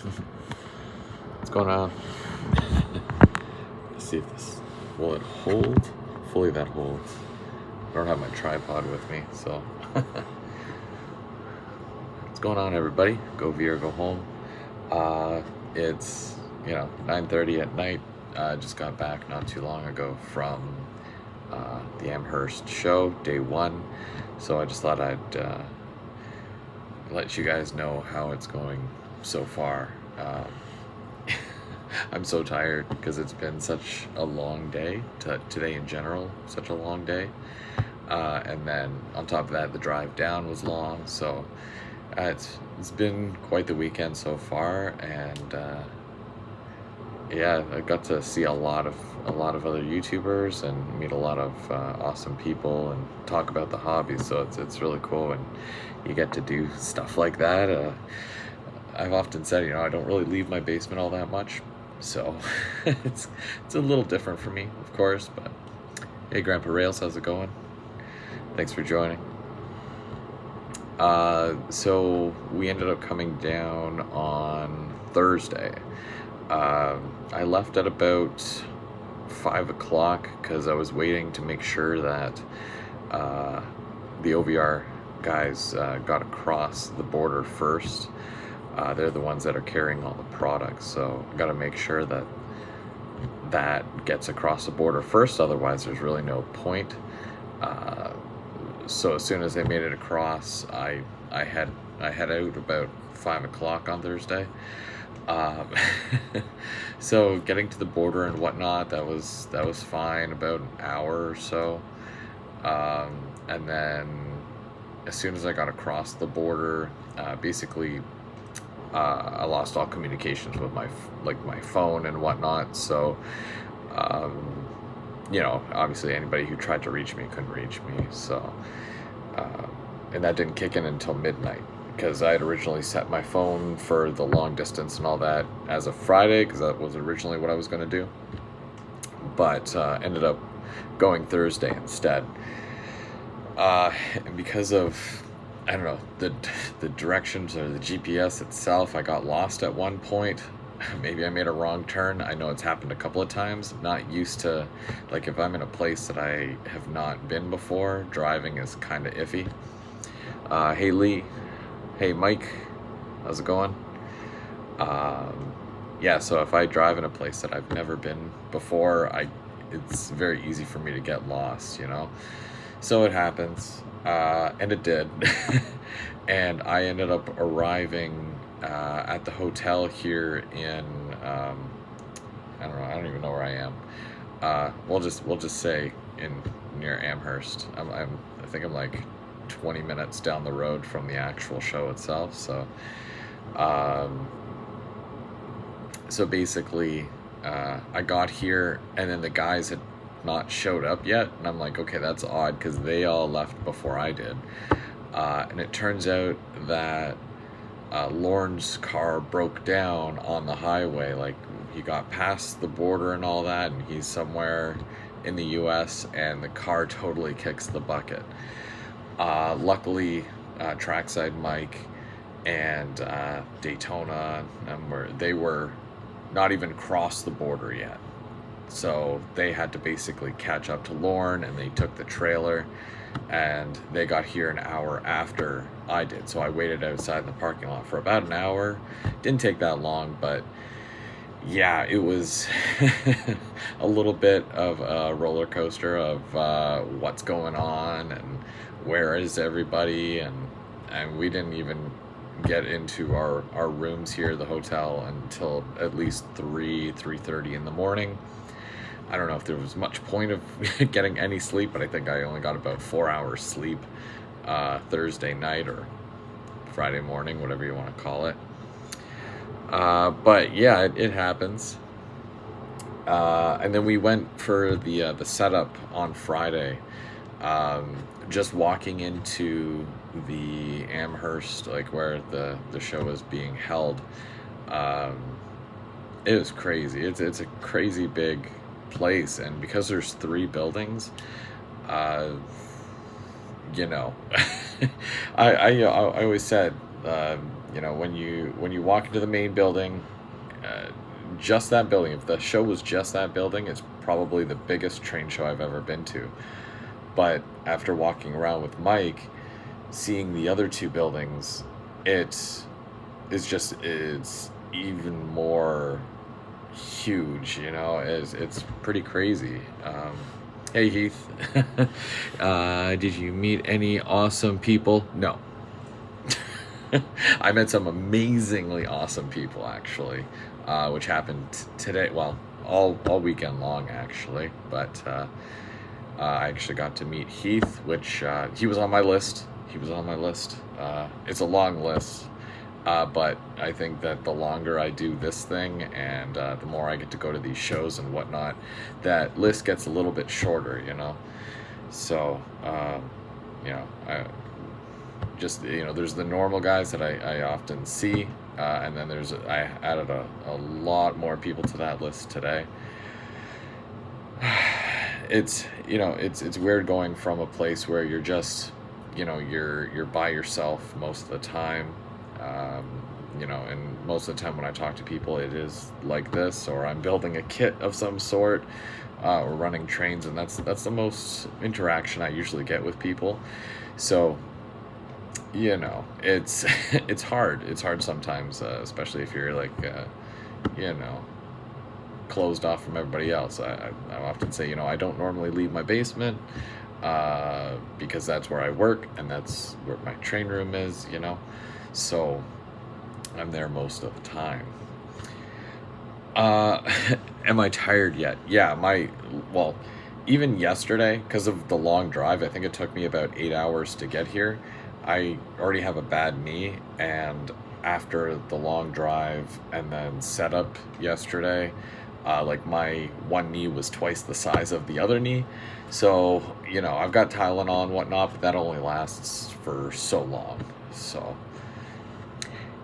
What's going on? Let's see if this will it hold. Hopefully that holds. I don't have my tripod with me, so what's going on, everybody? Go Veer, go home. It's 9:30 at night. I just got back not too long ago from the Amherst show, day one. So I just thought I'd let you guys know how it's going so far. I'm so tired because it's been such a long day. Today in general, such a long day. And then on top of that, the drive down was long. So it's been quite the weekend so far, and yeah, I got to see a lot of other YouTubers and meet a lot of awesome people and talk about the hobby. So it's really cool, and you get to do stuff like that. I've often said, I don't really leave my basement all that much, so it's a little different for me, of course. But hey, Grandpa Rails, how's it going? Thanks for joining. So we ended up coming down on Thursday. I left at about 5 o'clock because I was waiting to make sure that the OVR guys got across the border first. They're the ones that are carrying all the products, so I got to make sure that gets across the border first. Otherwise, there's really no point. So as soon as they made it across, I head out about 5 o'clock on Thursday. So getting to the border and whatnot, that was fine, about an hour or so. And then as soon as I got across the border, basically I lost all communications with my phone and whatnot. So obviously anybody who tried to reach me couldn't reach me. So and that didn't kick in until midnight, because I had originally set my phone for the long distance and all that as of Friday, because that was originally what I was going to do, but ended up going Thursday instead. And because of, I don't know, the directions or the GPS itself, I got lost at one point. Maybe I made a wrong turn. I know it's happened a couple of times. I'm not used to, like, if I'm in a place that I have not been before, driving is kind of iffy. Hey Lee, hey Mike, how's it going? Yeah, so if I drive in a place that I've never been before, it's very easy for me to get lost, So it happens, and it did. And I ended up arriving at the hotel here in I don't even know where I am. We'll just say near Amherst. I think I'm like 20 minutes down the road from the actual show itself. So so basically I got here, and then the guys had not showed up yet, and I'm like, okay, that's odd, because they all left before I did. And it turns out that Lorne's car broke down on the highway. Like, he got past the border and all that, and he's somewhere in the US, and the car totally kicks the bucket. Luckily, Trackside Mike and Daytona, they were not even crossed the border yet. So they had to basically catch up to Lorne, and they took the trailer, and they got here an hour after I did. So I waited outside in the parking lot for about an hour. Didn't take that long, but yeah, it was a little bit of a roller coaster of what's going on and where is everybody, and we didn't even get into our rooms here at the hotel until at least 3:30 in the morning. I don't know if there was much point of getting any sleep, but I think I only got about 4 hours sleep Thursday night or Friday morning, whatever you want to call it. But yeah, it happens. And then we went for the setup on Friday. Just walking into the Amherst, like where the show is being held, it was crazy. It's a crazy big place, and because there's 3 buildings, I always said, You know, when you walk into the main building, uh, just that building. If the show was just that building, it's probably the biggest train show I've ever been to. But after walking around with Mike, seeing the other two buildings, it is just it's even more huge. You know, it's pretty crazy. Hey Heath, did you meet any awesome people? No. I met some amazingly awesome people actually, which happened today. Well, all weekend long actually, but I actually got to meet Heath, which he was on my list. He was on my list. It's a long list, but I think that the longer I do this thing and the more I get to go to these shows and whatnot, that list gets a little bit shorter, you know. So, you know, there's the normal guys that I often see, and then I added a lot more people to that list today. It's it's weird going from a place where you're just you're by yourself most of the time, and most of the time when I talk to people it is like this, or I'm building a kit of some sort, or running trains, and that's the most interaction I usually get with people. So it's it's hard sometimes, especially if you're like you know closed off from everybody else. I often say, I don't normally leave my basement, because that's where I work and that's where my train room is, so I'm there most of the time. Am I tired yet? Yeah, well, even yesterday, because of the long drive, I think it took me about 8 hours to get here. I already have a bad knee, and after the long drive and then setup yesterday, like my one knee was twice the size of the other knee. So, I've got Tylenol and whatnot, but that only lasts for so long. So,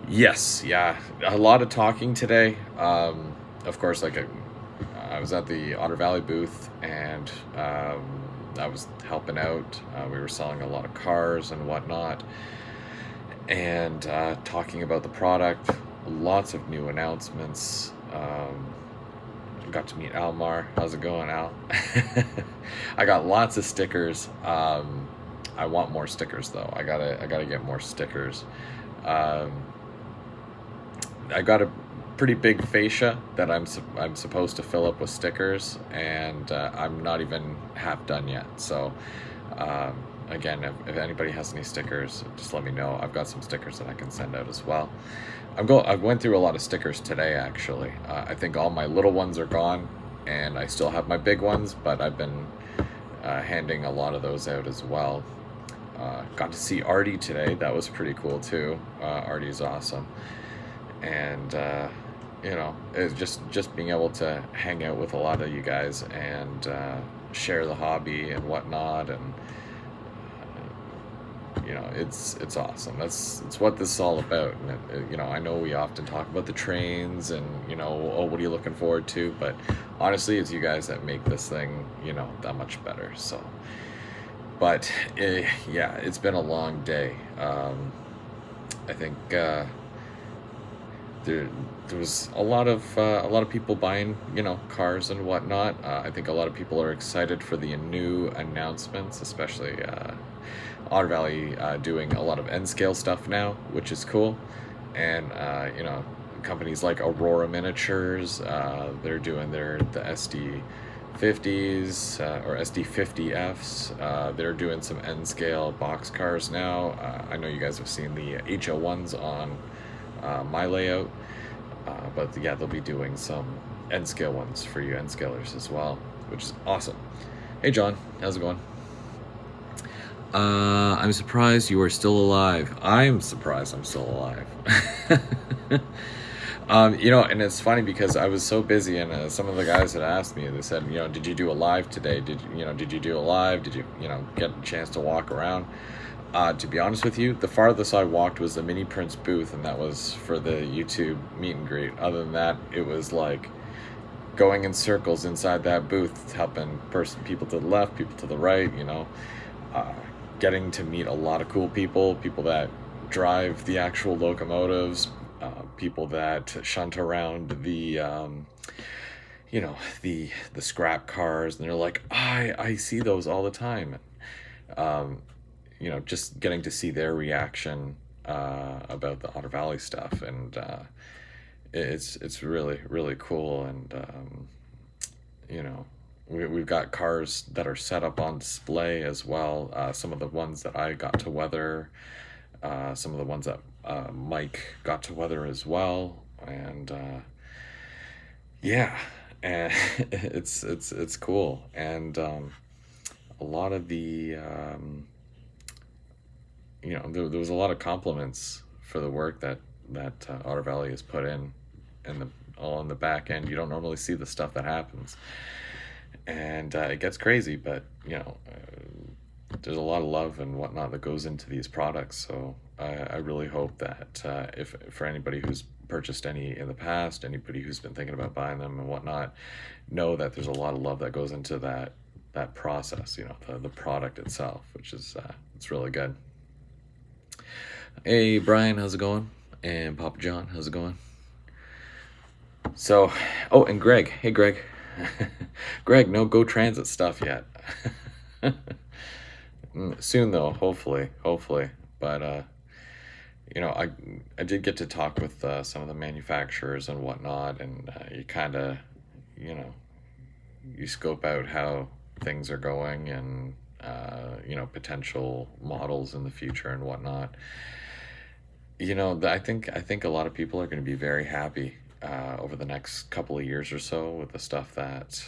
yes, yeah, a lot of talking today. Of course, I was at the Otter Valley booth, and I was helping out. We were selling a lot of cars and whatnot, and talking about the product. Lots of new announcements. Got to meet Almar. How's it going, Al? I got lots of stickers. I want more stickers though. I gotta get more stickers. I got a pretty big fascia that I'm supposed to fill up with stickers, and I'm not even half done yet. So again, if anybody has any stickers, just let me know. I've got some stickers that I can send out as well. I went through a lot of stickers today actually. I think all my little ones are gone, and I still have my big ones, but I've been handing a lot of those out as well. Got to see Artie today. That was pretty cool too. Artie's awesome. And it's just being able to hang out with a lot of you guys and share the hobby and whatnot, and it's awesome. It's what this is all about. And I know we often talk about the trains and oh, what are you looking forward to, but honestly it's you guys that make this thing that much better. So but yeah, it's been a long day. I think there was a lot of people buying cars and whatnot. I think a lot of people are excited for the new announcements, especially Otter Valley doing a lot of N scale stuff now, which is cool. And companies like Aurora Miniatures, they're doing the SD50s or SD50Fs. They're doing some N scale box cars now. I know you guys have seen the HO1s on my layout, but yeah, they'll be doing some N scale ones for you N scalers as well, which is awesome. Hey John, how's it going? I'm surprised you are still alive. I'm surprised I'm still alive. And it's funny because I was so busy, and some of the guys had asked me, they said, did you do a live today? Did you do a live? Did you, get a chance to walk around? To be honest with you, the farthest I walked was the Mini Prince booth, and that was for the YouTube meet and greet. Other than that, it was like going in circles inside that booth, helping people to the left, people to the right, getting to meet a lot of cool people that drive the actual locomotives, people that shunt around the the scrap cars, and they're like, I see those all the time. um, just getting to see their reaction about the Otter Valley stuff, and it's really really cool. And we've got cars that are set up on display as well. Some of the ones that I got to weather, some of the ones that Mike got to weather as well, and yeah, and it's cool. And a lot of the there was a lot of compliments for the work that Otter Valley has put in, and the all on the back end. You don't normally see the stuff that happens, and it gets crazy. But there's a lot of love and whatnot that goes into these products. So I really hope that if for anybody who's purchased any in the past, anybody who's been thinking about buying them and whatnot, know that there's a lot of love that goes into that process. The product itself, which is it's really good. Hey Brian, how's it going? And Papa John, how's it going? So, oh, and Greg. Hey Greg. Greg, no Go Transit stuff yet. Soon though, hopefully. But I did get to talk with some of the manufacturers and whatnot, and you kind of, you scope out how things are going, and potential models in the future and whatnot. I think a lot of people are going to be very happy over the next couple of years or so with the stuff that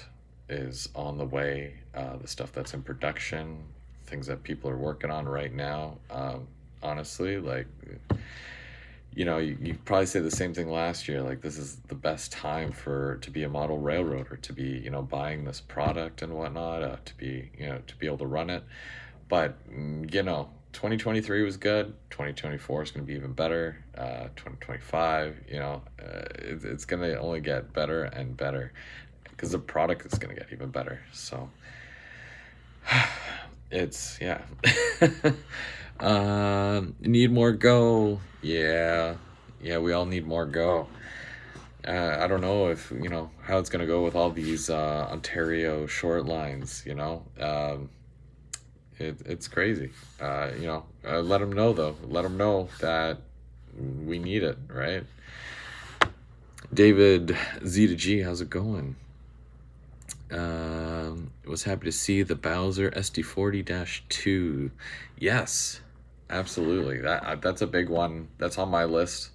is on the way, the stuff that's in production, things that people are working on right now. Honestly, like, you probably say the same thing last year. Like, this is the best time to be a model railroader, to be, buying this product and whatnot, to be able to run it. But 2023 was good. 2024 is going to be even better. 2025, it's going to only get better and better, because the product is going to get even better. So it's, yeah. Need more Go. Yeah, we all need more Go. I don't know if how it's going to go with all these Ontario short lines. It's crazy. Let them know though. Let them know that we need it, right? David Z to G, how's it going? Was happy to see the Bowser SD40-2. Yes, absolutely. That's a big one. That's on my list.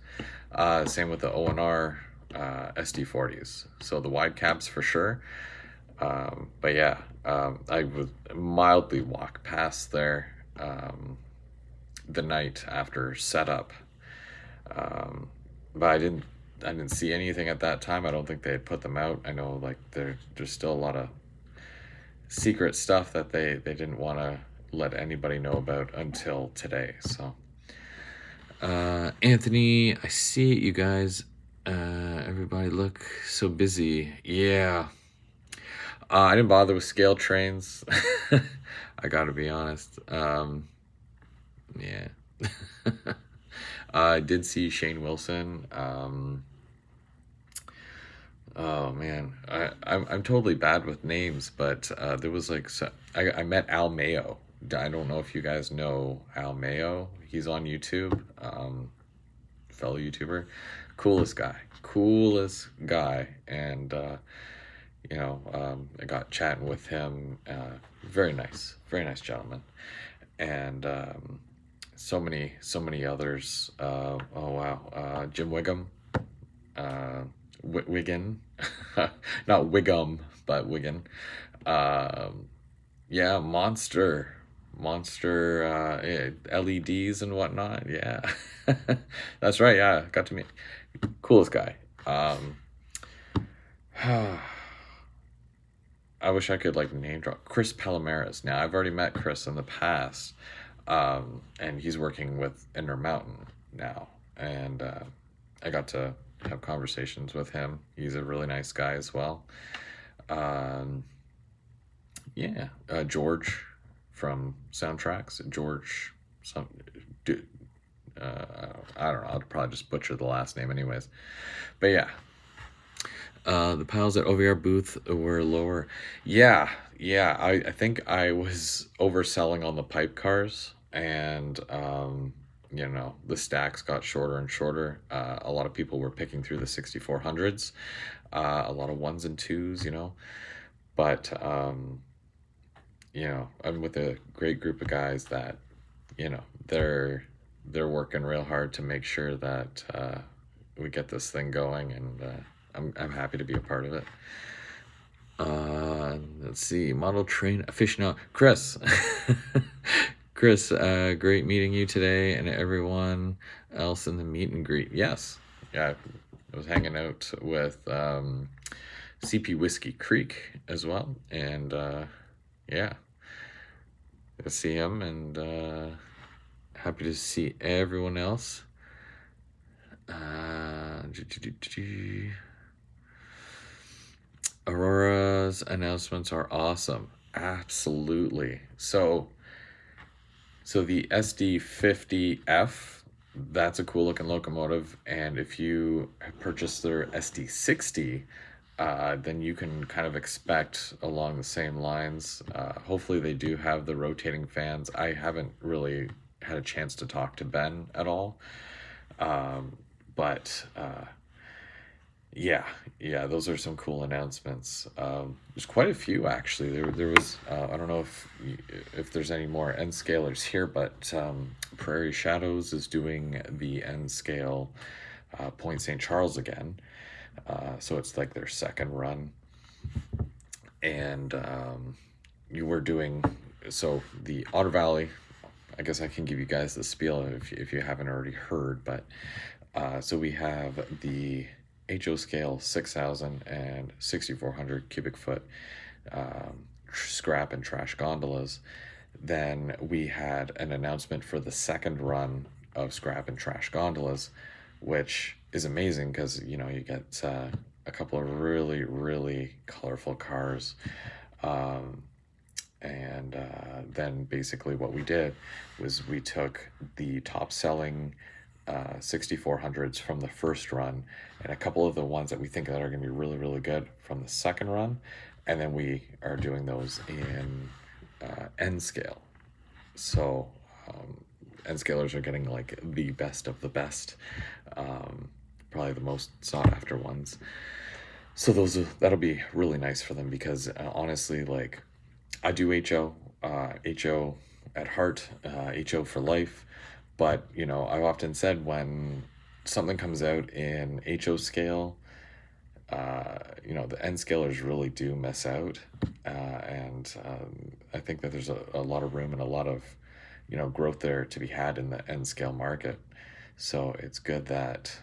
Same with the ONR SD40s. So the wide cabs for sure. But yeah, I would mildly walk past there the night after setup. But I didn't see anything at that time. I don't think they had put them out. I know, like, there's still a lot of secret stuff that they didn't want to let anybody know about until today. So Anthony, I see it, you guys. Everybody look so busy. Yeah. I didn't bother with scale trains. I gotta be honest. Yeah. I did see Shane Wilson. Oh man, I'm totally bad with names, but there was I met Al Mayo. I don't know if you guys know Al Mayo. He's on YouTube. Fellow YouTuber, coolest guy, and I got chatting with him. Very nice gentleman, and so many others. Oh wow, Jim Wiggum, Wiggin, not Wiggum, but Wiggin. Yeah, Monster, LEDs and whatnot. Yeah, that's right. Yeah, got to meet coolest guy. I wish I could name drop Chris Palomares. Now I've already met Chris in the past, and he's working with Intermountain now, and I got to have conversations with him. He's a really nice guy as well. George from Soundtracks. George, I don't know. I'll probably just butcher the last name anyways. But yeah, the piles at OVR booth were lower. Yeah. I think I was overselling on the pipe cars, and the stacks got shorter and shorter. A lot of people were picking through the 6400s, a lot of ones and twos, but I'm with a great group of guys that, they're working real hard to make sure that we get this thing going, and I'm happy to be a part of it. Let's see, model train aficionado Chris. Chris, great meeting you today, and everyone else in the meet and greet. Yes, yeah, I was hanging out with CP Whiskey Creek as well, and yeah, to see him, and happy to see everyone else. Aurora's announcements are awesome. Absolutely. So the SD50F, that's a cool looking locomotive, and if you purchase their SD60, then you can kind of expect along the same lines. Hopefully they do have the rotating fans. I haven't really had a chance to talk to Ben at all, but yeah, those are some cool announcements. There's quite a few actually. There was I don't know if there's any more N scalers here, but Prairie Shadows is doing the N scale Point St. Charles again. So it's like their second run, and you were doing so the Otter Valley. I guess I can give you guys the spiel if you haven't already heard, but so we have the HO scale 6,000 and 6,400 cubic foot scrap and trash gondolas. Then we had an announcement for the second run of scrap and trash gondolas, which is amazing because you get a couple of really, really colorful cars. And then basically what we did was we took the top selling 6400s from the first run and a couple of the ones that we think that are going to be really, really good from the second run, and then we are doing those in N scale. So N scalers are getting like the best of the best, probably the most sought after ones. So that'll be really nice for them because honestly, like, I do HO at heart, HO for life. But, I've often said when something comes out in HO scale, the N scalers really do miss out. And I think that there's a lot of room and a lot of, growth there to be had in the N scale market. So it's good that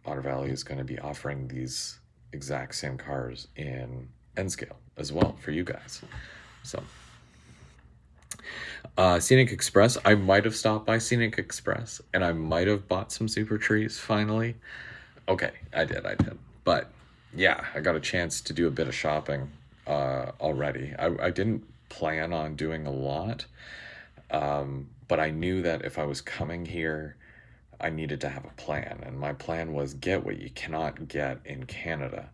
Otter Valley is going to be offering these exact same cars in N scale as well for you guys. So Scenic Express, I might have stopped by Scenic Express and I might have bought some super trees finally. Okay, I did. But yeah, I got a chance to do a bit of shopping already. I didn't plan on doing a lot, but I knew that if I was coming here, I needed to have a plan. And my plan was get what you cannot get in Canada.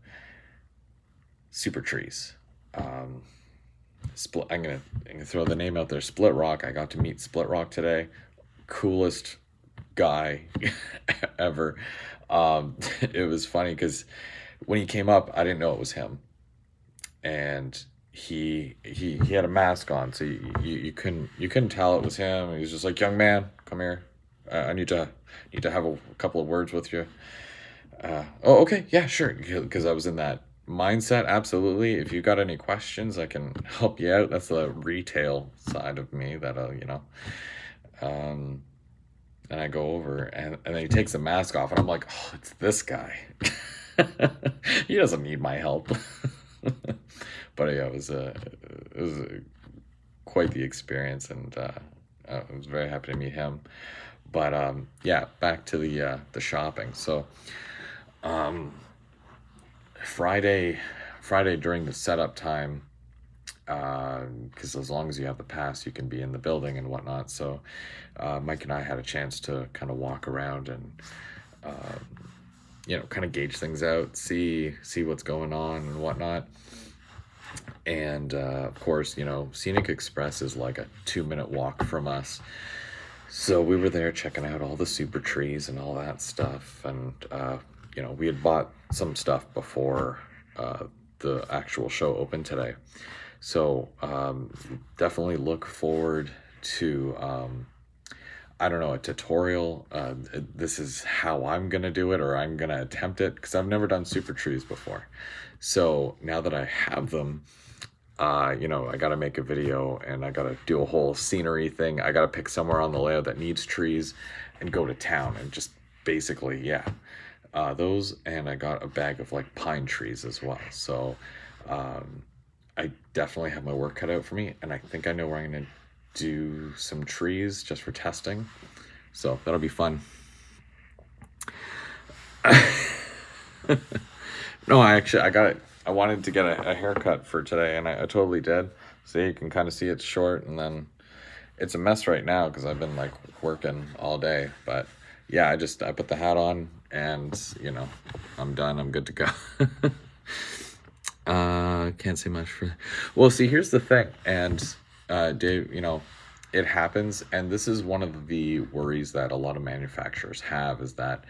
Super trees. I'm gonna throw the name out there. Split Rock. I got to meet Split Rock today. Coolest guy ever. It was funny because when he came up, I didn't know it was him, and he had a mask on, so you couldn't tell it was him. He was just like, "Young man, come here. I need to have a couple of words with you." Oh, okay, yeah, sure. Because I was in that mindset. Absolutely. If you got any questions, I can help you out. That's the retail side of me that and I go over and then he takes the mask off and I'm like, oh, it's this guy. He doesn't need my help. But yeah, it was quite the experience, and I was very happy to meet him. But yeah, back to the shopping. So Friday during the setup time, because as long as you have the pass, you can be in the building and whatnot. So Mike and I had a chance to kind of walk around and kind of gauge things out, see what's going on and whatnot. And of course, Scenic Express is like a 2-minute walk from us. So we were there checking out all the super trees and all that stuff. And, we had bought some stuff before the actual show opened today. So definitely look forward to, I don't know, a tutorial. This is how I'm going to do it, or I'm going to attempt it, because I've never done super trees before. So now that I have them, I got to make a video, and I got to do a whole scenery thing. I got to pick somewhere on the layout that needs trees and go to town and just basically, those. And I got a bag of like pine trees as well. So I definitely have my work cut out for me, and I think I know where I'm going to do some trees just for testing. So that'll be fun. No, I wanted to get a haircut for today, and I totally did. See, you can kind of see it's short, and then it's a mess right now because I've been like working all day. But yeah, I put the hat on, and I'm done. I'm good to go. Can't say much for. Well, see, here's the thing, and Dave, it happens, and this is one of the worries that a lot of manufacturers have, is that,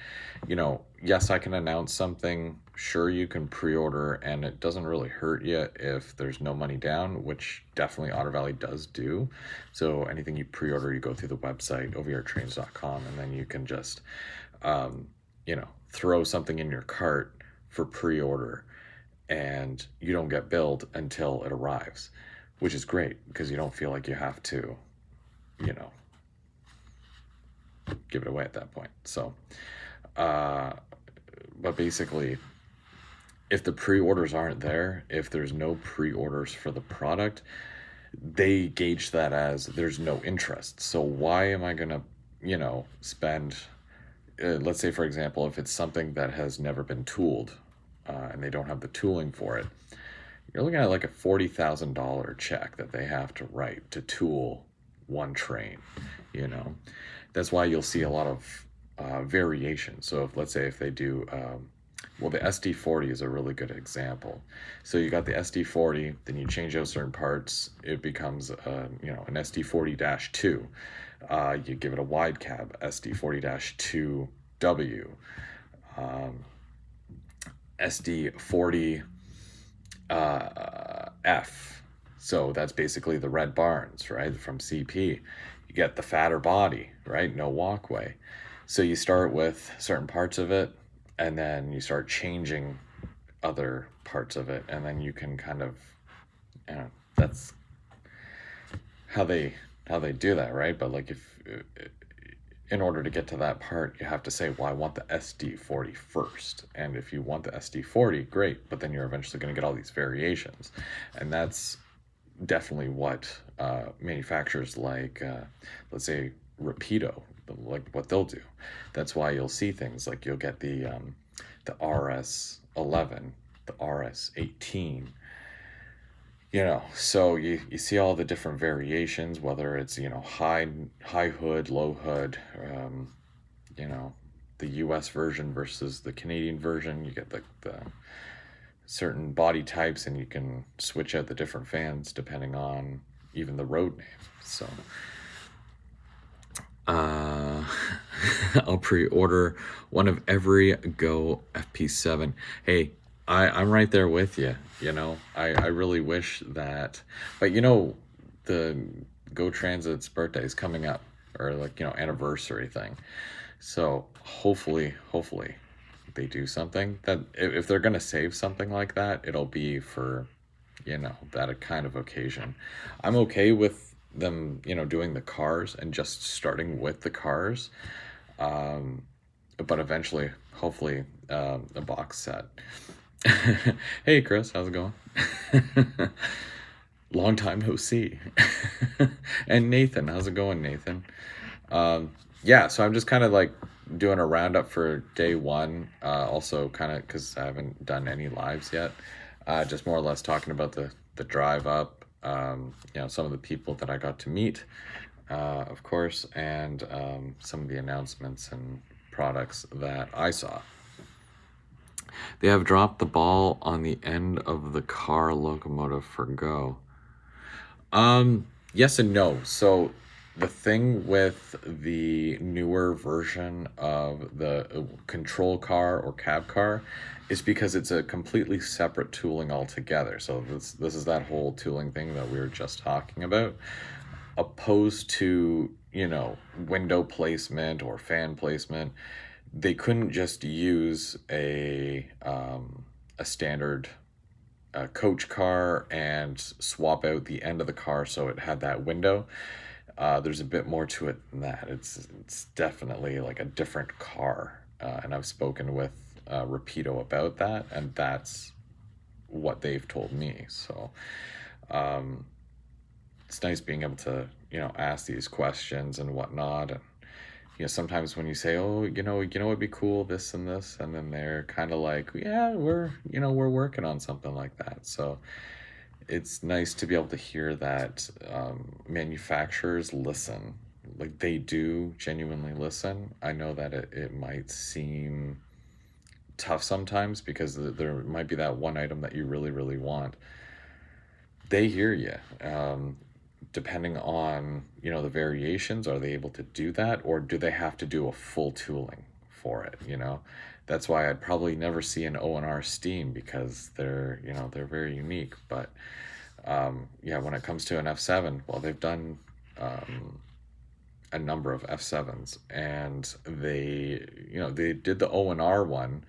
yes, I can announce something, sure, you can pre-order, and it doesn't really hurt you if there's no money down, which definitely Otter Valley does do. So anything you pre-order, you go through the website, overyourtrains.com, and then you can just, throw something in your cart for pre-order, and you don't get billed until it arrives, which is great, because you don't feel like you have to give it away at that point. So, but basically, if the pre-orders aren't there, if there's no pre-orders for the product, they gauge that as there's no interest. So why am I gonna, spend, let's say, for example, if it's something that has never been tooled, and they don't have the tooling for it, you're looking at like a $40,000 check that they have to write to tool one train. That's why you'll see a lot of variation. So let's say if they do, the SD40 is a really good example. So you got the SD40, then you change out certain parts, it becomes an SD40-2. You give it a wide cab, SD40-2W, SD40 F. So that's basically the red barns, right, from CP. You get the fatter body, right, no walkway. So you start with certain parts of it, and then you start changing other parts of it, and then you can kind of, that's how they do that, right? But like, if in order to get to that part, you have to say, well, I want the SD40 first. And if you want the SD40, great, but then you're eventually going to get all these variations. And that's definitely what manufacturers like, let's say, Rapido, like what they'll do. That's why you'll see things like you'll get the RS11, the RS18, so you see all the different variations, whether it's, high hood, low hood, the US version versus the Canadian version. You get the certain body types, and you can switch out the different fans depending on even the road name. So I'll pre-order one of every Go FP7. Hey, I'm right there with you. I really wish that, but the Go Transit's birthday is coming up, or like, anniversary thing. So hopefully they do something that, if they're going to save something like that, it'll be for, that kind of occasion. I'm okay with them, doing the cars and just starting with the cars. But eventually, hopefully, a box set. Hey, Chris, how's it going? Long time no see. And Nathan, how's it going, Nathan? Yeah, so I'm just kind of like doing a roundup for day one. Also, kind of because I haven't done any lives yet. Just more or less talking about the drive up, some of the people that I got to meet, of course, and some of the announcements and products that I saw. They have dropped the ball on the end of the car locomotive for Go. Yes and no. So the thing with the newer version of the control car or cab car is because it's a completely separate tooling altogether. So this is that whole tooling thing that we were just talking about, opposed to, window placement or fan placement. They couldn't just use a standard coach car and swap out the end of the car so it had that window. There's a bit more to it than that. It's definitely like a different car, and I've spoken with Rapido about that, and that's what they've told me. So it's nice being able to ask these questions and whatnot. And sometimes when you say, oh, it'd be cool, this and this, and then they're kind of like, yeah, we're working on something like that. So it's nice to be able to hear that manufacturers listen. Like, they do genuinely listen. I know that it might seem tough sometimes because there might be that one item that you really, really want. They hear you. Depending on, the variations, are they able to do that, or do they have to do a full tooling for it? That's why I'd probably never see an O&R Steam, because they're very unique. But when it comes to an F7, well, they've done a number of F7s, and they did the O&R one,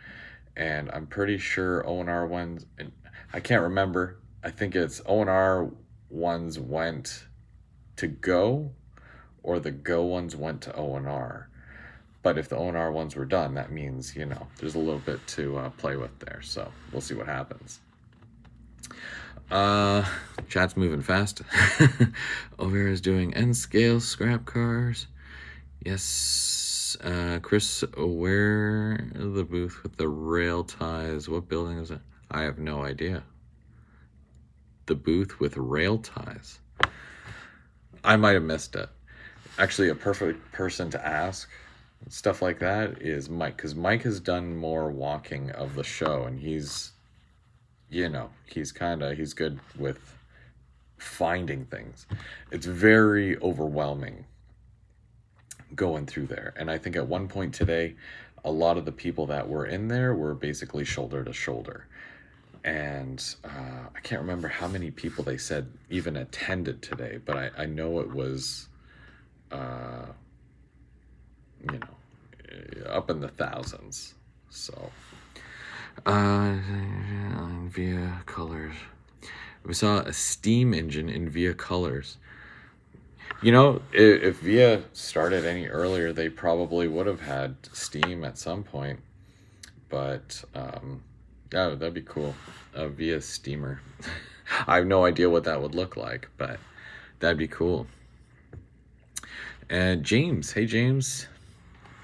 and I'm pretty sure O&R ones, and I can't remember, I think it's O&R ones went to Go, or the Go ones went to O&R. But if the O&R ones were done, that means, there's a little bit to play with there. So we'll see what happens. Chat's moving fast. Overa's doing N-scale scrap cars. Yes. Chris, where the booth with the rail ties? What building is it? I have no idea. The booth with rail ties. I might have missed it. Actually, a perfect person to ask stuff like that is Mike, because Mike has done more walking of the show, and he's good with finding things. It's very overwhelming going through there. And I think at one point today, a lot of the people that were in there were basically shoulder to shoulder. And I can't remember how many people they said even attended today, but I know it was, up in the thousands. So, via colors. We saw a steam engine in Via Colors. If Via started any earlier, they probably would have had steam at some point. But, oh, that'd be cool. A Via steamer. I have no idea what that would look like, but that'd be cool. And James, hey James.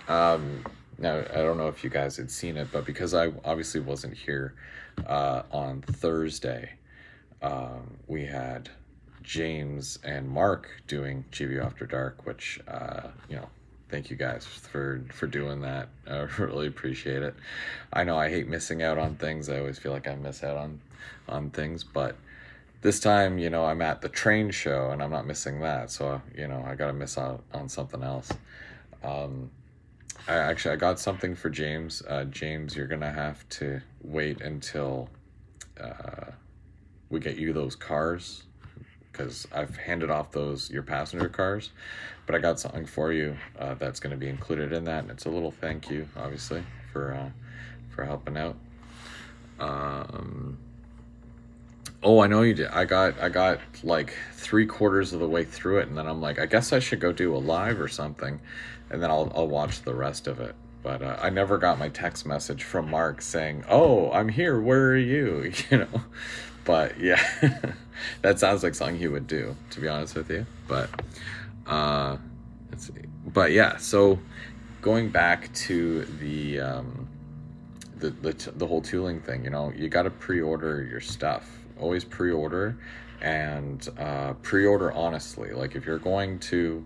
Now, I don't know if you guys had seen it, but because I obviously wasn't here on Thursday, we had James and Mark doing GVU After Dark, which, thank you guys for doing that. I really appreciate it. I know I hate missing out on things. I always feel like I miss out on things, but this time, I'm at the train show and I'm not missing that. So, I got to miss out on something else. I got something for James. James, you're going to have to wait until we get you those cars, because I've handed off your passenger cars, but I got something for you that's going to be included in that, and it's a little thank you, obviously, for helping out. Oh, I know you did. I got like 3/4 of the way through it, and then I'm like, I guess I should go do a live or something, and then I'll watch the rest of it. But I never got my text message from Mark saying, "Oh, I'm here. Where are you?" But yeah, that sounds like something he would do, to be honest with you. But let's see. But yeah, so going back to the whole tooling thing, you got to pre-order your stuff. always pre-order, and pre-order honestly. Like if you're going to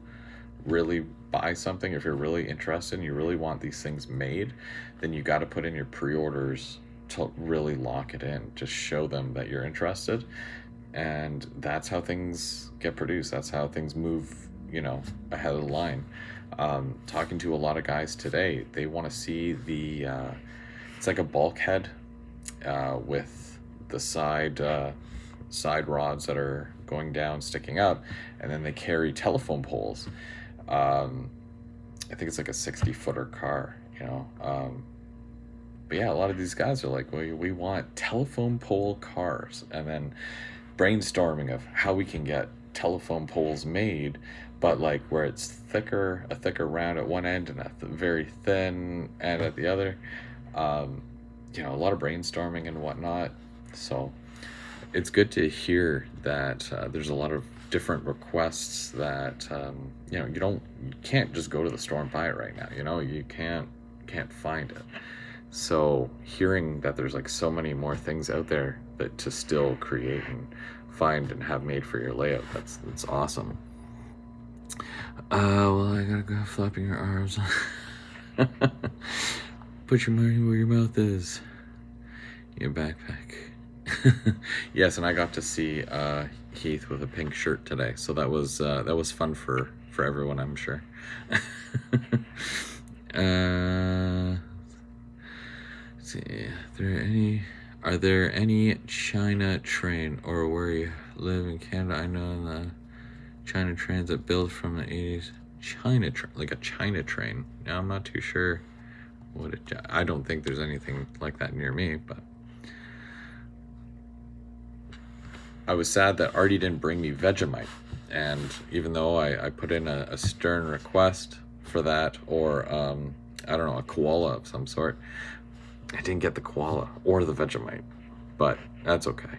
really buy something, if you're really interested and you really want these things made, then you got to put in your pre-orders to really lock it in. Just show them that you're interested, and that's how things get produced. That's how things move, ahead of the line. Talking to a lot of guys today, they want to see it's like a bulkhead with the side rods that are going down, sticking up, and then they carry telephone poles. I think it's like a 60-footer car, but yeah, a lot of these guys are like, we want telephone pole cars, and then brainstorming of how we can get telephone poles made, but like where it's a thicker round at one end and a very thin end at the other. A lot of brainstorming and whatnot. So it's good to hear that there's a lot of different requests that you can't just go to the store and buy it right now. You can't find it. So hearing that there's like so many more things out there that to still create and find and have made for your layout, that's awesome. Well, I gotta go flapping your arms. Put your money where your mouth is. Your backpack. Yes, and I got to see Heath with a pink shirt today, so that was fun for everyone, I'm sure. Let's see, are there any China train, or where you live in Canada? I know the China trains that built from the 80s. Like a China train. Now, I'm not too sure I don't think there's anything like that near me, but I was sad that Artie didn't bring me Vegemite, and even though I put in a stern request for that, or I don't know, a koala of some sort, I didn't get the koala or the Vegemite, but that's okay.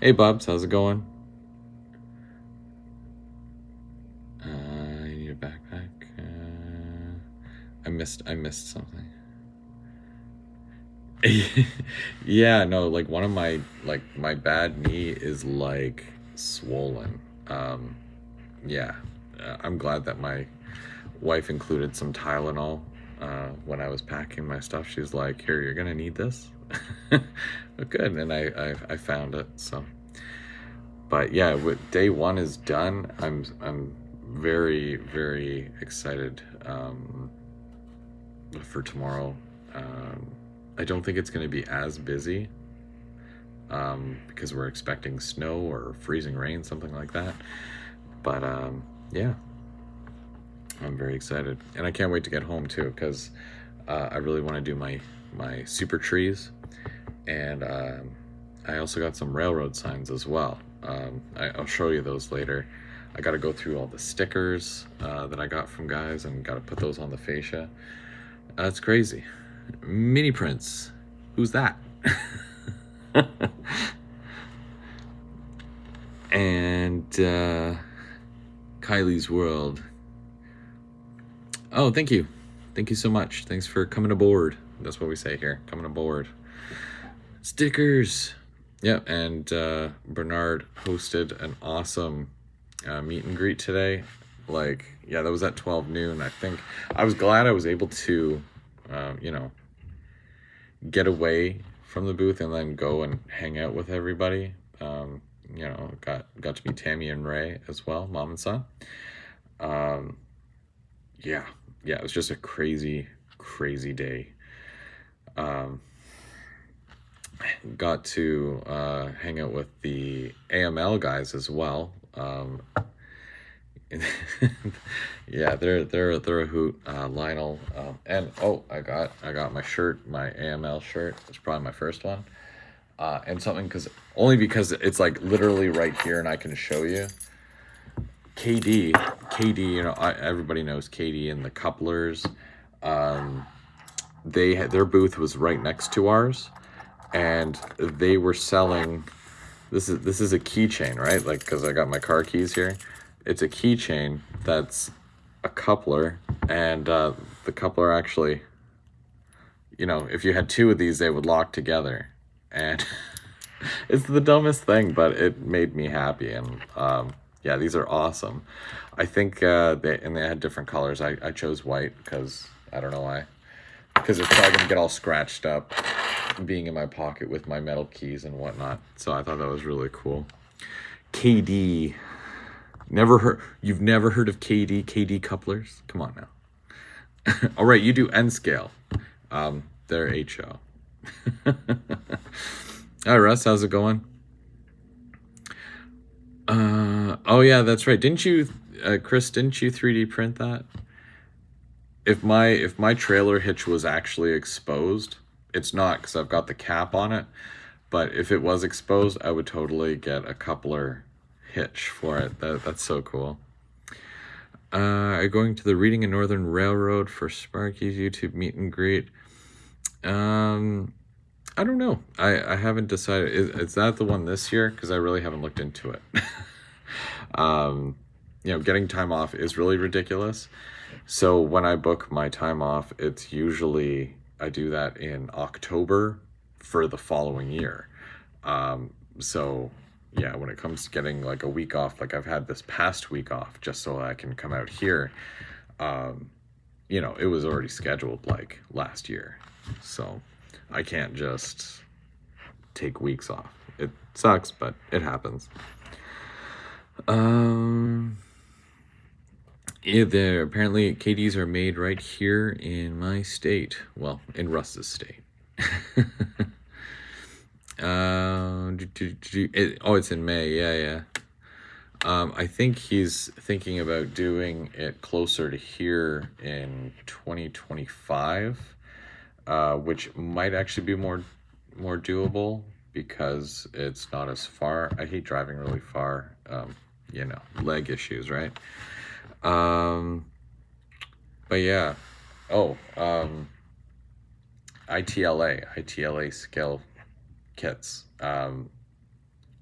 Hey Bubs, how's it going? I need a backpack. I missed something. Yeah, no, like one of my bad knee is like swollen. Yeah, I'm glad that my wife included some Tylenol when I was packing my stuff. She's like, here, you're gonna need this. Good, and I found it. So, but yeah, day one is done. I'm very, very excited for tomorrow. I don't think it's going to be as busy because we're expecting snow or freezing rain, something like that. But yeah, I'm very excited, and I can't wait to get home too, because I really want to do my super trees, and I also got some railroad signs as well. I'll show you those later. I got to go through all the stickers that I got from guys, and got to put those on the fascia. That's crazy. Mini prints. Who's that? And Kylie's World. Oh, thank you. Thank you so much. Thanks for coming aboard. That's what we say here. Coming aboard. Stickers. Yeah, and Bernard hosted an awesome meet and greet today. Like, yeah, that was at 12 noon. I think I was glad I was able to, get away from the booth and then go and hang out with everybody. Got to meet Tammy and Ray as well, mom and son. Yeah, it was just a crazy day. Got to hang out with the AML guys as well. Yeah, they're a hoot. Lionel, and I got my shirt, my AML shirt. It's probably my first one. And something because it's like literally right here, and I can show you. KD, everybody knows KD and the Couplers. Their booth was right next to ours, and they were selling. This is a keychain, right? Like, because I got my car keys here. It's a keychain that's a coupler, and the coupler actually, you know, if you had two of these, they would lock together. And it's the dumbest thing, but it made me happy. And yeah, these are awesome. I think they had different colors. I chose white because I don't know why. Because it's probably going to get all scratched up being in my pocket with my metal keys and whatnot. So I thought that was really cool. KD. You've never heard of KD couplers? Come on now. All right, you do N scale. They're HO. Hi Russ, how's it going? Oh yeah, that's right. Didn't you, Chris? Didn't you 3D print that? If my trailer hitch was actually exposed, it's not because I've got the cap on it. But if it was exposed, I would totally get a coupler hitch for it. That's so cool. Are you going to the Reading and Northern Railroad for Sparky's YouTube meet and greet? I don't know. I haven't decided. Is that the one this year? Because I really haven't looked into it. You know, getting time off is really ridiculous. So when I book my time off, it's usually, I do that in October for the following year. So yeah, when it comes to getting like a week off, like I've had this past week off just so I can come out here, you know, it was already scheduled like last year. So I can't just take weeks off. It sucks, but it happens. Yeah, there apparently KDs are made right here in my state. Well, in Russ's state. It's in May. Yeah. I think he's thinking about doing it closer to here in 2025, which might actually be more doable because it's not as far. I hate driving really far. You know, leg issues, right? But yeah. ITLA scale kits. And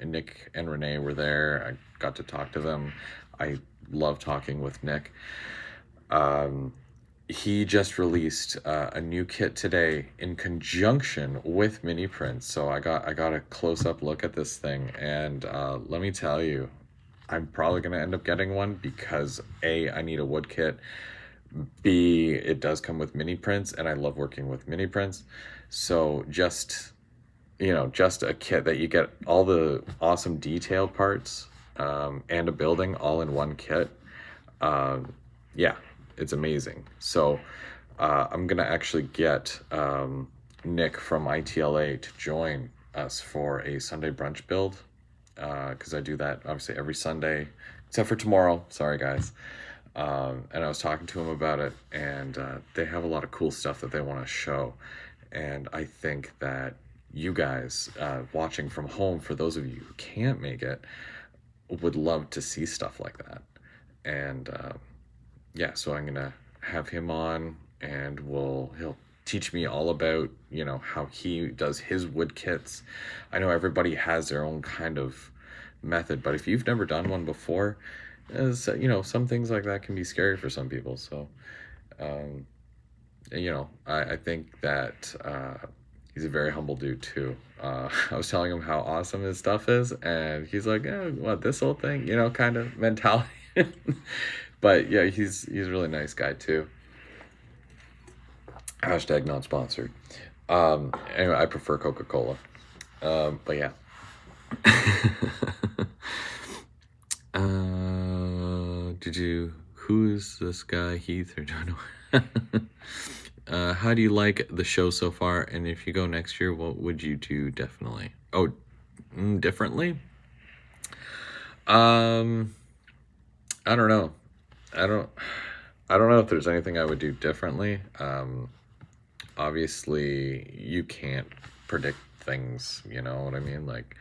Nick and Renee were there. I got to talk to them. I love talking with Nick. He just released a new kit today in conjunction with mini prints. So I got a close-up look at this thing, and let me tell you, I'm probably going to end up getting one because A, I need a wood kit. B, it does come with mini prints, and I love working with mini prints. So just, you know, just a kit that you get all the awesome detail parts and a building all in one kit. Yeah, it's amazing. So I'm going to actually get Nick from ITLA to join us for a Sunday brunch build. Because I do that obviously every Sunday, except for tomorrow. Sorry, guys. And I was talking to him about it, and they have a lot of cool stuff that they want to show. And I think that you guys watching from home, for those of you who can't make it, would love to see stuff like that. And yeah, so I'm gonna have him on, and he'll teach me all about, you know, how he does his wood kits. I know everybody has their own kind of method, but if you've never done one before, you know, some things like that can be scary for some people. So you know, I think that he's a very humble dude too. I was telling him how awesome his stuff is, and he's like, what, this whole thing, you know, kind of mentality. But yeah, he's a really nice guy too. Hashtag not sponsored. Anyway, I prefer Coca-Cola. But yeah. Who is this guy, Heath, or don't know? How do you like the show so far? And if you go next year, what would you do differently? Differently? I don't know. I don't know if there's anything I would do differently. Obviously you can't predict things, you know what I mean? Like,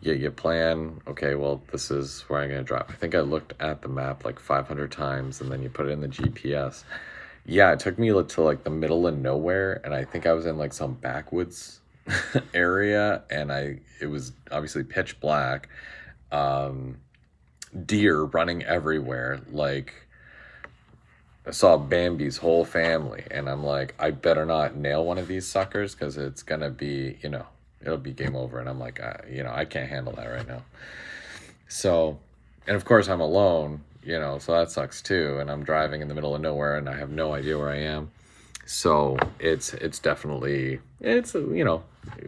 yeah, you plan, okay, well, this is where I'm gonna drop. I think I looked at the map like 500 times, and then you put it in the GPS. Yeah, it took me to like the middle of nowhere, and I think I was in like some backwoods area, and it was obviously pitch black. Deer running everywhere, like I saw Bambi's whole family, and I'm like, I better not nail one of these suckers because it's gonna be, it'll be game over. And I'm like, I can't handle that right now. So, and of course I'm alone, so that sucks too. And I'm driving in the middle of nowhere, and I have no idea where I am. So it's definitely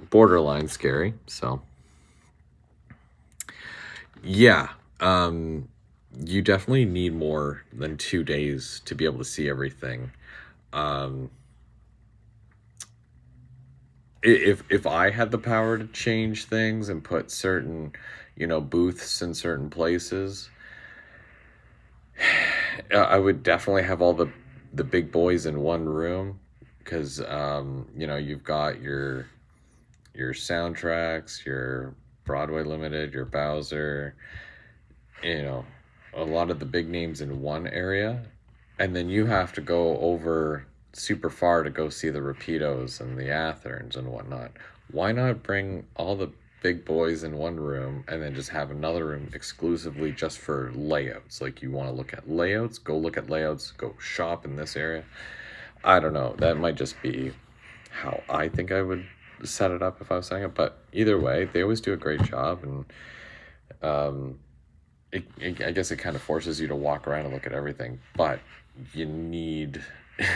borderline scary. So yeah, you definitely need more than 2 days to be able to see everything. Um, if I had the power to change things and put certain, booths in certain places, I would definitely have all the big boys in one room because you've got your soundtracks, your Broadway Limited, your Bowser, a lot of the big names in one area, and then you have to go over super far to go see the Rapidos and the Atherns and whatnot. Why not bring all the big boys in one room and then just have another room exclusively just for layouts? Like, you want to look at layouts, go look at layouts, go shop in this area. I don't know. That might just be how I think I would set it up if I was saying it. But either way, they always do a great job, and I guess it kind of forces you to walk around and look at everything. But you need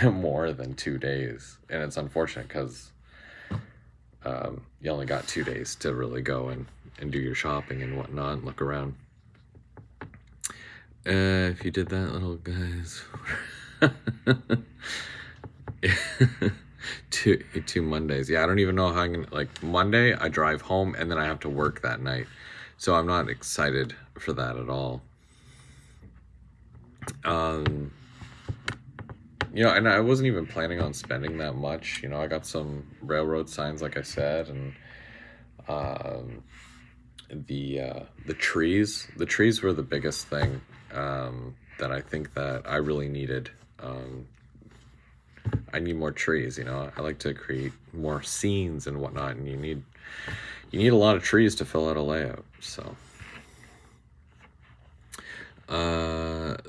more than 2 days, and it's unfortunate because you only got 2 days to really go and do your shopping and whatnot and look around. If you did that, little guys. two Mondays. Yeah, I don't even know how I'm gonna, like, Monday I drive home and then I have to work that night, so I'm not excited for that at all. And I wasn't even planning on spending that much. I got some railroad signs, like I said, and the trees. The trees were the biggest thing that I think that I really needed. I need more trees. I like to create more scenes and whatnot, and you need a lot of trees to fill out a layout. So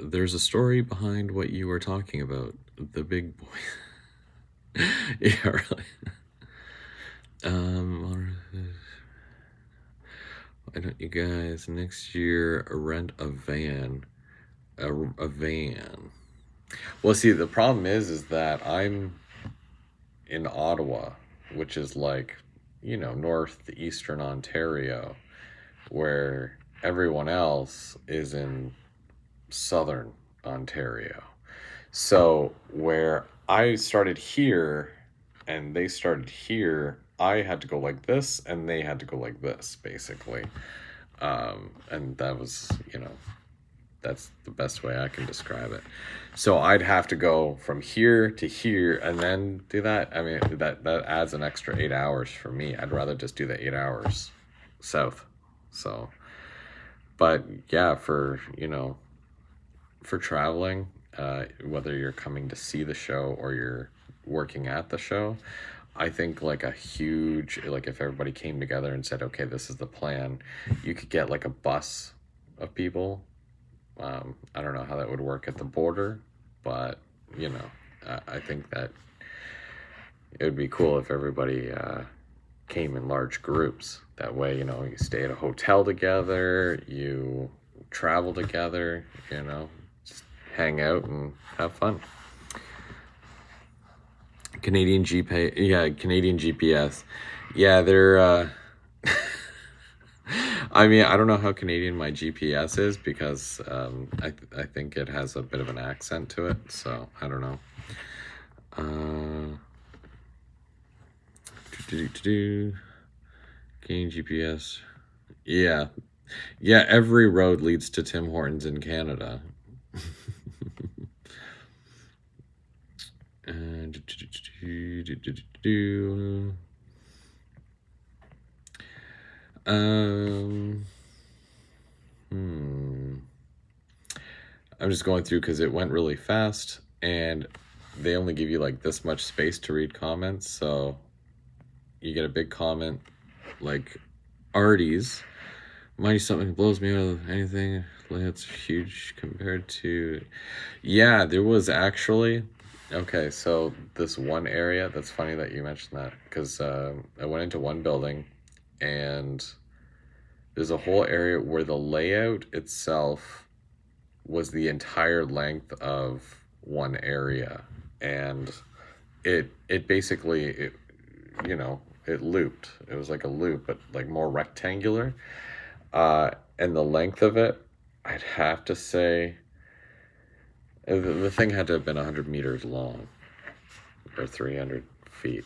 there's a story behind what you were talking about. The big boy. Yeah, really. Why don't you guys next year rent a van? A van. Well, see, the problem is that I'm in Ottawa, which is like, northeastern Ontario, where everyone else is in southern Ontario. So where I started here and they started here, I had to go like this and they had to go like this, basically. And that was, that's the best way I can describe it. So I'd have to go from here to here and then do that. I mean, that adds an extra 8 hours for me. I'd rather just do the 8 hours south. So, but yeah, for traveling, whether you're coming to see the show or you're working at the show, I think like if everybody came together and said, okay, this is the plan, you could get like a bus of people. I don't know how that would work at the border, but I think that it would be cool if everybody came in large groups. That way, you stay at a hotel together, you travel together, just hang out and have fun. Canadian GPS. Yeah, they're I mean, I don't know how Canadian my GPS is because I think it has a bit of an accent to it, so I don't know. Canadian GPS. Yeah. Yeah, every road leads to Tim Hortons in Canada. I'm just going through because it went really fast and they only give you like this much space to read comments. So you get a big comment like Artie's. Mind you, something blows me out of anything It's huge compared to... Yeah, there was actually... Okay, so this one area, that's funny that you mentioned that, because I went into one building, and there's a whole area where the layout itself was the entire length of one area, and it basically, you know, it looped. It was like a loop, but like more rectangular. And the length of it, I'd have to say, the thing had to have been 100 meters long, or 300 feet,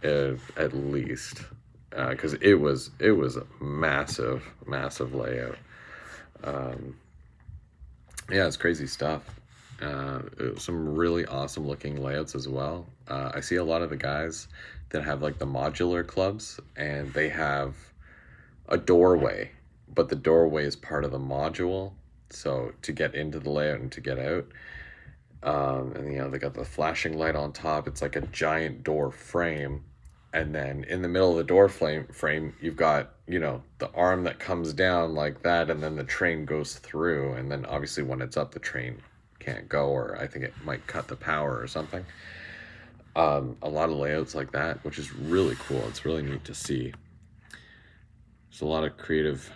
at least, because it was a massive layout. Yeah, it's crazy stuff. Some really awesome looking layouts as well. I see a lot of the guys that have like the modular clubs, and they have a doorway, but the doorway is part of the module. So to get into the layout and to get out, and you know, they got the flashing light on top. It's like a giant door frame, and then in the middle of the door frame, you've got, you know, the arm that comes down like that, and then the train goes through, and then obviously when it's up, the train can't go, or I think it might cut the power or something. A lot of layouts like that, which is really cool. It's really neat to see. There's a lot of creative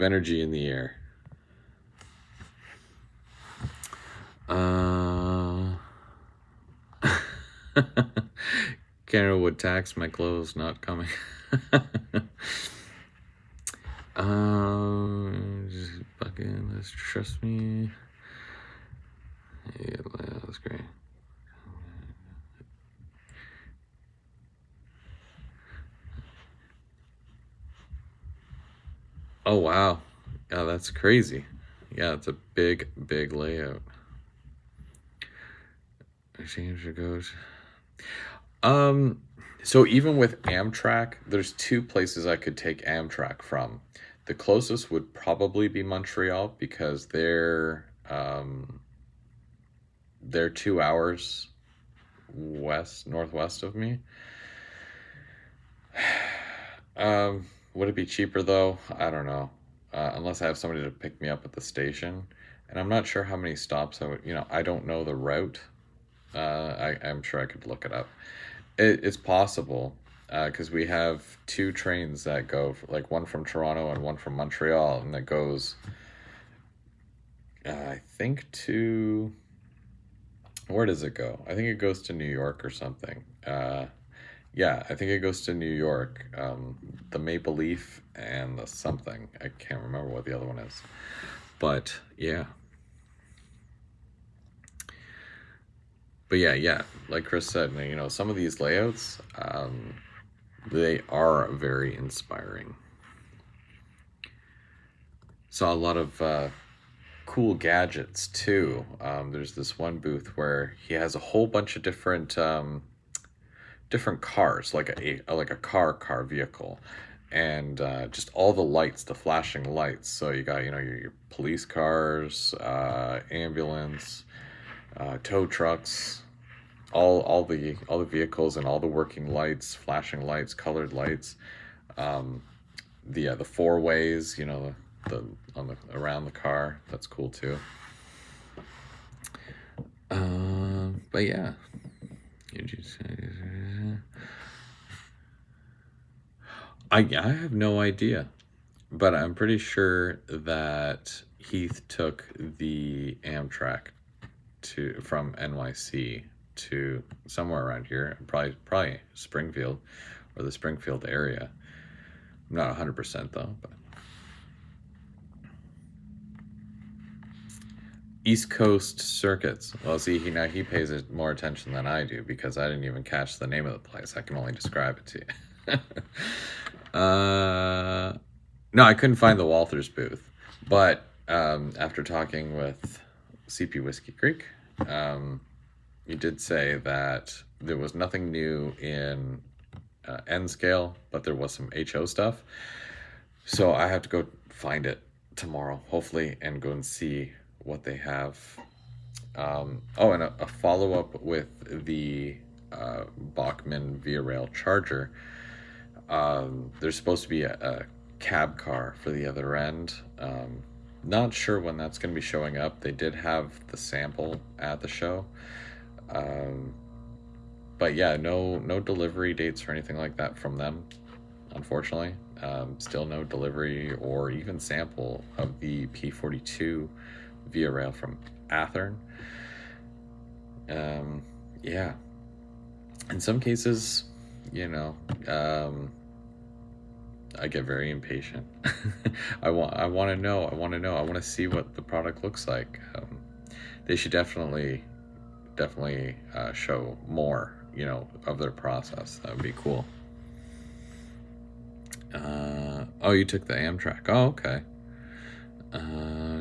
energy in the air. Canada would tax my clothes not coming. Just fucking, let's trust me. Yeah, that's great. Oh wow, yeah, that's crazy. Yeah, it's a big layout. Exchange goes. So even with Amtrak, there's two places I could take Amtrak from. The closest would probably be Montreal, because they're 2 hours northwest of me. Would it be cheaper though? I don't know. Unless I have somebody to pick me up at the station. And I'm not sure how many stops I would, you know, I don't know the route. I'm sure I could look it up. It's possible, because we have two trains that go, like one from Toronto and one from Montreal, and that goes, I think to, where does it go? I think it goes to New York or something. Yeah, I think it goes to New York. The Maple Leaf and the something. I can't remember what the other one is. But yeah. But yeah, like Chris said, you know, some of these layouts, they are very inspiring. Saw a lot of cool gadgets too. There's this one booth where he has a whole bunch of different cars, like a car vehicle, and just all the lights, the flashing lights. So you got, you know, your police cars, ambulance, tow trucks, all the vehicles, and all the working lights, flashing lights, colored lights. The four ways, you know, the around the car. That's cool too. But yeah. I have no idea, but I'm pretty sure that Heath took the Amtrak from NYC to somewhere around here, probably Springfield or the Springfield area. I'm not 100% though, but East Coast circuits. Well, see, he pays more attention than I do, because I didn't even catch the name of the place. I can only describe it to you. No, I couldn't find the Walther's booth, but after talking with CP Whiskey Creek, he did say that there was nothing new in N scale, but there was some HO stuff. So I have to go find it tomorrow, hopefully, and go and see what they have. And a follow-up with the Bachmann Via Rail charger. There's supposed to be a cab car for the other end. Not sure when that's going to be showing up. They did have the sample at the show. Um, but yeah, no delivery dates or anything like that from them, unfortunately. Still no delivery or even sample of the P42 Via Rail from Athern. Yeah. In some cases, you know, I get very impatient. I want to know. I want to know. I want to see what the product looks like. They should definitely show more, of their process. That would be cool. Oh, you took the Amtrak. Oh, okay.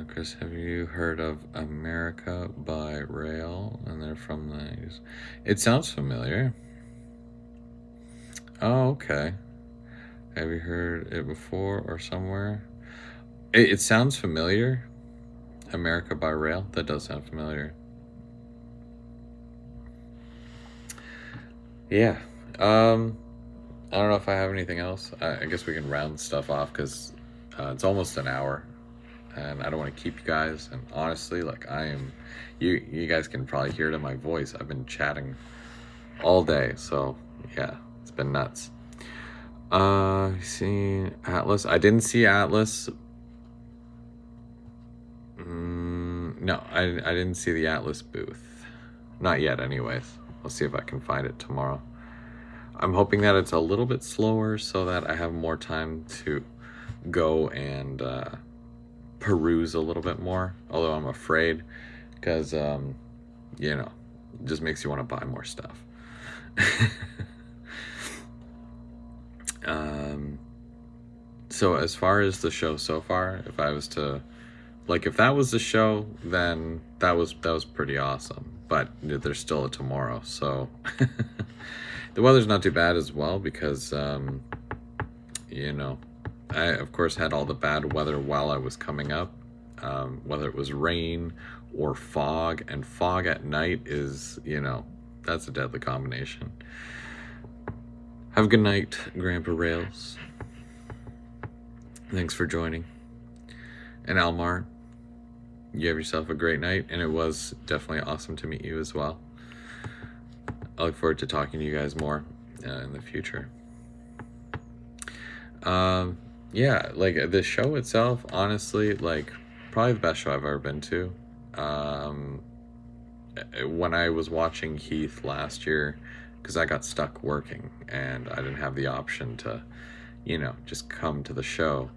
Chris, have you heard of America by Rail? And they're from the... It sounds familiar. Oh, okay. Have you heard it before or somewhere? It sounds familiar. America by Rail. That does sound familiar. Yeah. I don't know if I have anything else. I guess we can round stuff off because it's almost an hour, and I don't want to keep you guys. And honestly, like you guys can probably hear it in my voice. I've been chatting all day, so yeah, it's been nuts. Seen Atlas? I didn't see Atlas. No, I didn't see the Atlas booth. Not yet, anyways. I'll see if I can find it tomorrow. I'm hoping that it's a little bit slower so that I have more time to go and peruse a little bit more. Although I'm afraid because, it just makes you want to buy more stuff. So as far as the show so far, if I was to, if that was the show, then that was pretty awesome. But there's still a tomorrow, so the weather's not too bad as well because, I of course had all the bad weather while I was coming up, whether it was rain or fog, and fog at night is, that's a deadly combination. Have a good night, Grandpa Rails. Thanks for joining. And Almar, you have yourself a great night, and it was definitely awesome to meet you as well. I look forward to talking to you guys more in the future. Yeah, the show itself, honestly, probably the best show I've ever been to. When I was watching Heath last year, because I got stuck working and I didn't have the option to, just come to the show.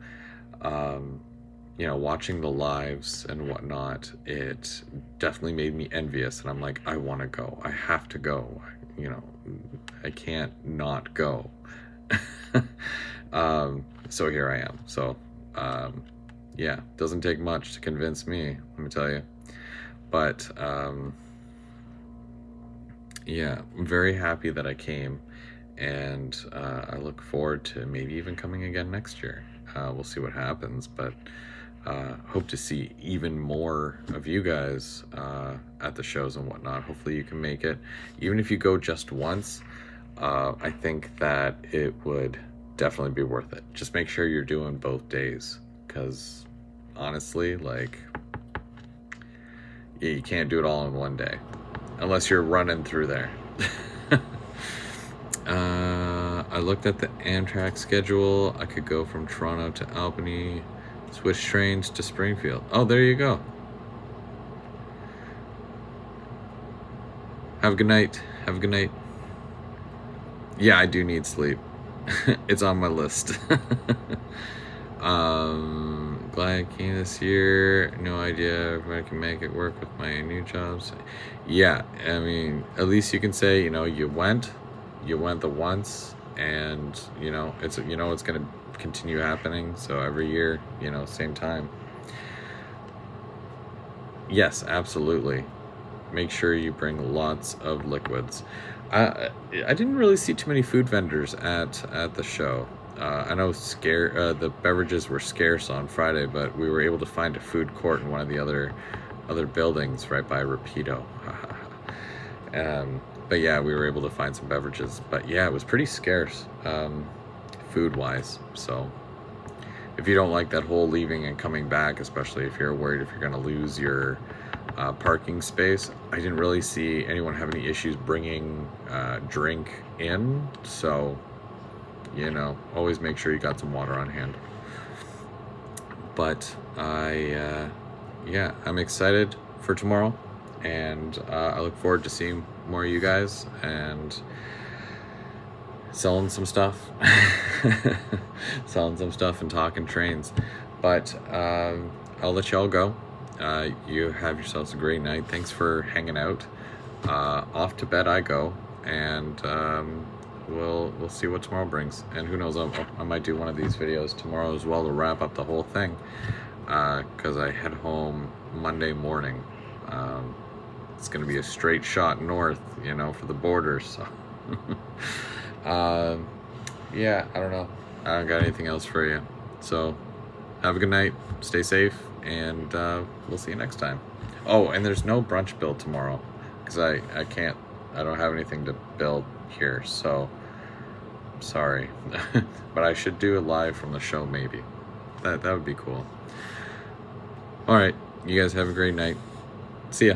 Watching the lives and whatnot, it definitely made me envious. And I'm like, I want to go. I have to go. I can't not go. So here I am. So, yeah, doesn't take much to convince me, let me tell you. But, yeah, I'm very happy that I came. And I look forward to maybe even coming again next year. We'll see what happens, but hope to see even more of you guys at the shows and whatnot. Hopefully you can make it. Even if you go just once, I think that it would definitely be worth it. Just make sure you're doing both days, because honestly, you can't do it all in one day unless you're running through there. I looked at the Amtrak schedule. I could go from Toronto to Albany, switch trains to Springfield. Oh, there you go. Have a good night. Have a good night. Yeah, I do need sleep. It's on my list. Glad I came this year. No idea if I can make it work with my new jobs. Yeah, I mean, at least you can say, you went the once, and it's it's going to continue happening. So every year, same time. Yes, absolutely. Make sure you bring lots of liquids. I didn't really see too many food vendors at the show. I know the beverages were scarce on Friday, but we were able to find a food court in one of the other buildings right by Rapido. But yeah, we were able to find some beverages. But yeah, it was pretty scarce, food-wise. So if you don't like that whole leaving and coming back, especially if you're worried if you're going to lose your parking space, I didn't really see anyone have any issues bringing drink in. So, you know, always make sure you got some water on hand. But yeah, I'm excited for tomorrow, and I look forward to seeing more of you guys and selling some stuff, and talking trains. But I'll let y'all go. You have yourselves a great night. Thanks for hanging out. Off to bed I go, and we'll see what tomorrow brings. And who knows, I might do one of these videos tomorrow as well to wrap up the whole thing, because I head home Monday morning. It's going to be a straight shot north, you know, for the border. So yeah, I don't know. I don't got anything else for you. So have a good night, stay safe, and we'll see you next time. Oh, and there's no brunch build tomorrow because I don't have anything to build here, so sorry. But I should do it live from the show, maybe. That would be cool. All right, you guys have a great night. See ya.